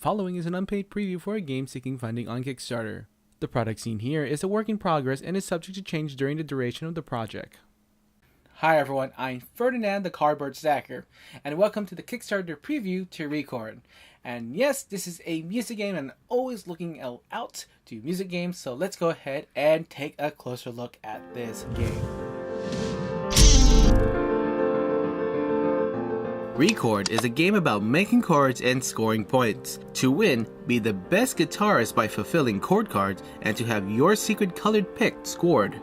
following is an unpaid preview for a game seeking funding on Kickstarter. The product seen here is a work in progress and is subject to change during the duration of the project. Hi everyone, I'm Ferdinand the Cardboard Stacker, and welcome to the Kickstarter preview to RE-CHORD. And yes, this is a music game and I'm always looking out to music games, so let's go ahead and take a closer look at this game. RE-CHORD is a game about making chords and scoring points. To win, be the best guitarist by fulfilling chord cards and to have your secret colored pick scored.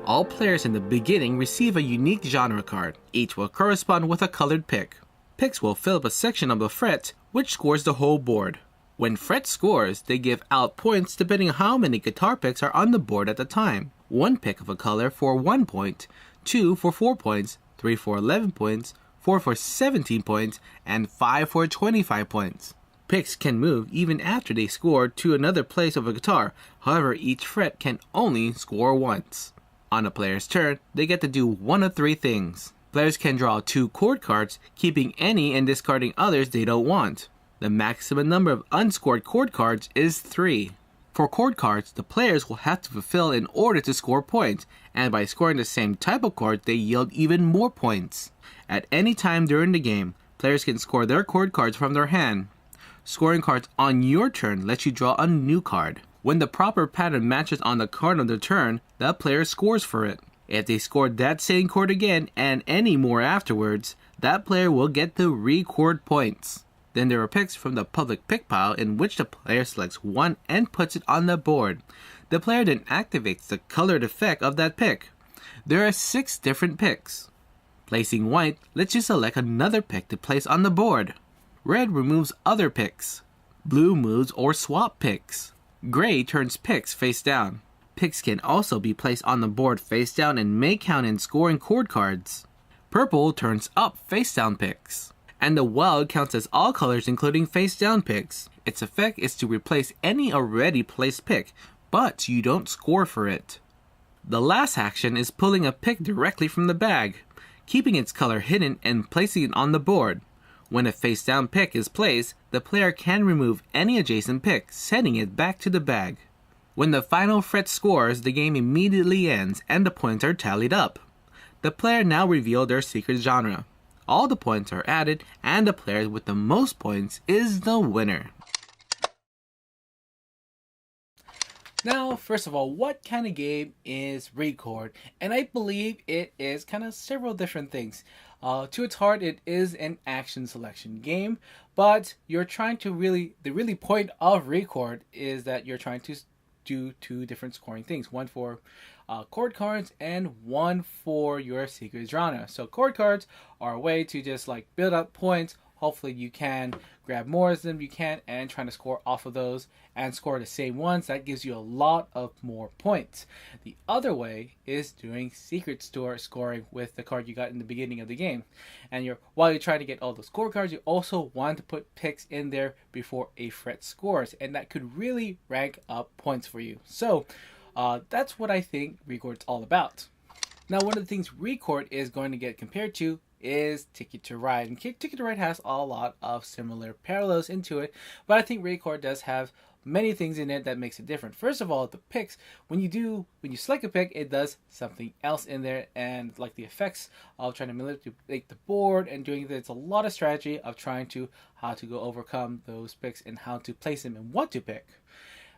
All players in the beginning receive a unique genre card. Each will correspond with a colored pick. Picks will fill up a section of the fret, which scores the whole board. When fret scores, they give out points depending on how many guitar picks are on the board at the time. 1 pick of a color for 1 point, 2 for 4 points, 3 for 11 points, 4 for 17 points, and 5 for 25 points. Picks can move even after they score to another place of a guitar, however each fret can only score once. On a player's turn, they get to do one of 3 things. Players can draw 2 chord cards, keeping any and discarding others they don't want. The maximum number of unscored chord cards is 3. For chord cards, the players will have to fulfill in order to score points, and by scoring the same type of chord, they yield even more points. At any time during the game, players can score their chord cards from their hand. Scoring cards on your turn lets you draw a new card. When the proper pattern matches on the card on their turn, that player scores for it. If they scored that same chord again and any more afterwards, that player will get the RE-CHORD points. Then there are picks from the public pick pile in which the player selects one and puts it on the board. The player then activates the colored effect of that pick. There are 6 different picks. Placing white lets you select another pick to place on the board. Red removes other picks. Blue moves or swap picks. Gray turns picks face down. Picks can also be placed on the board face down and may count in scoring chord cards. Purple turns up face down picks. And the wild counts as all colors including face down picks. Its effect is to replace any already placed pick, but you don't score for it. The last action is pulling a pick directly from the bag, keeping its color hidden and placing it on the board. When a face down pick is placed, the player can remove any adjacent pick, sending it back to the bag. When the final fret scores, the game immediately ends and the points are tallied up. The player now reveals their secret genre. All the points are added and the player with the most points is the winner. Now, first of all, what kind of game is RE-CHORD? And I believe it is kind of several different things. To its heart, it is an action selection game, but you're trying to the point of RE-CHORD is that you're trying to do 2 different scoring things. One for chord cards and one for your secret genre. So chord cards are a way to just like build up points. Hopefully you can grab more of them you can and trying to score off of those and score the same ones. That gives you a lot of more points. The other way is doing secret store scoring with the card you got in the beginning of the game. And while you're trying to get all those score cards, you also want to put picks in there before a fret scores, and that could really rank up points for you. So that's what I think RE-CHORD's all about. Now, one of the things RE-CHORD is going to get compared to is Ticket to Ride. And Ticket to Ride has a lot of similar parallels into it, but I think RE-CHORD does have many things in it that makes it different. First of all, the picks, when you select a pick, it does something else in there, and like the effects of trying to manipulate the board and doing that, it's a lot of strategy of trying to how to go overcome those picks and how to place them and what to pick.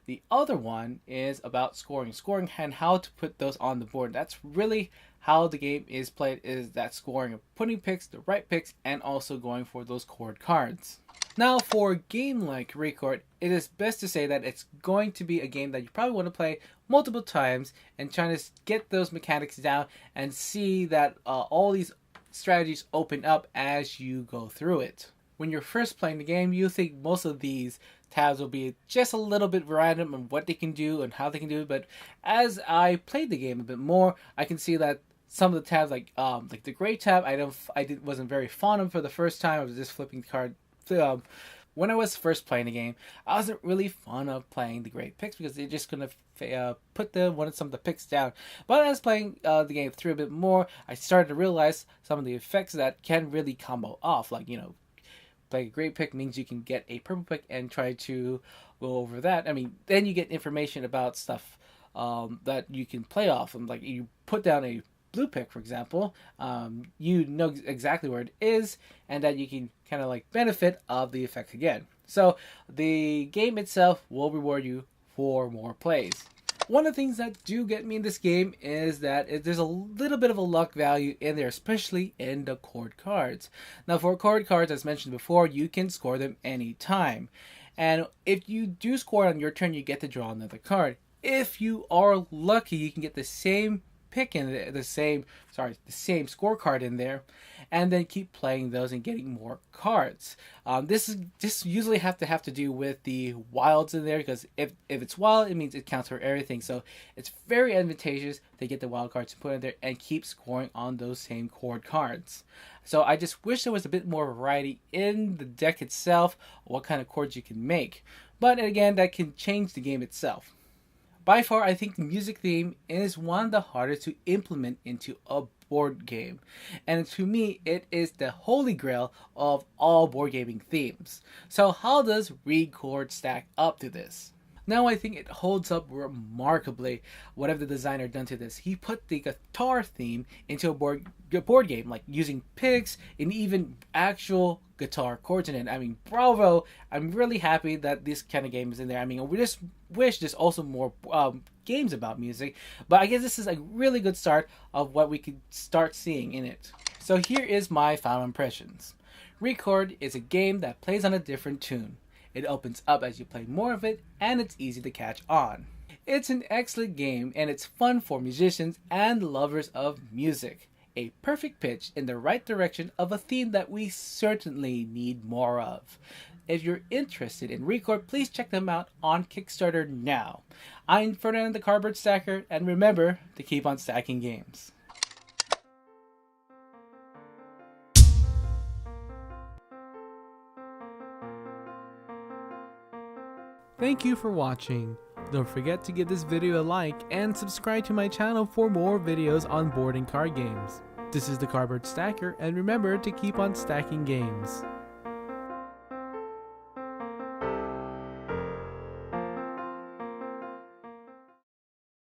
The other one is about scoring and how to put those on the board. That's really how the game is played, is that scoring of putting picks, the right picks, and also going for those chord cards. Now, for a game like RE-CHORD, it is best to say that it's going to be a game that you probably want to play multiple times and trying to get those mechanics down and see that all these strategies open up as you go through it. When you're first playing the game, you think most of these tabs will be just a little bit random on what they can do and how they can do it, but as I played the game a bit more, I can see that some of the tabs, like the gray tab, wasn't very fond of for the first time. I was just flipping the card. When I was first playing the game, I wasn't really fond of playing the gray picks because they're just gonna wanted some of the picks down. But as playing the game through a bit more, I started to realize some of the effects that can really combo off, like play a great pick means you can get a purple pick and try to go over that. I mean, then you get information about stuff that you can play off. And like you put down a blue pick, for example, you know exactly where it is, and that you can kind of like benefit of the effect again. So the game itself will reward you for more plays. One of the things that do get me in this game is that there's a little bit of a luck value in there, especially in the chord cards. Now for chord cards, as mentioned before, you can score them anytime. And if you do score on your turn, you get to draw another card. If you are lucky, you can get the same pick in there, the same scorecard in there, and then keep playing those and getting more cards. This usually have to do with the wilds in there, because if it's wild, it means it counts for everything. So it's very advantageous to get the wild cards and put in there and keep scoring on those same chord cards. So I just wish there was a bit more variety in the deck itself, what kind of chords you can make. But again, that can change the game itself. By far, I think the music theme is one of the hardest to implement into a board game. And to me, it is the holy grail of all board gaming themes. So how does RE-CHORD stack up to this? Now I think it holds up remarkably, whatever the designer done to this. He put the guitar theme into a board game, like using picks and even actual guitar chords in it. I mean, bravo! I'm really happy that this kind of game is in there. I mean, we just wish there's also more games about music, but I guess this is a really good start of what we could start seeing in it. So here is my final impressions. RE-CHORD is a game that plays on a different tune. It opens up as you play more of it, and it's easy to catch on. It's an excellent game, and it's fun for musicians and lovers of music. A perfect pitch in the right direction of a theme that we certainly need more of. If you're interested in RE-CHORD, please check them out on Kickstarter now. I'm Ferdinand the Cardboard Stacker, and remember to keep on stacking games. Thank you for watching. Don't forget to give this video a like and subscribe to my channel for more videos on board and card games. This is the Cardboard Stacker, and remember to keep on stacking games.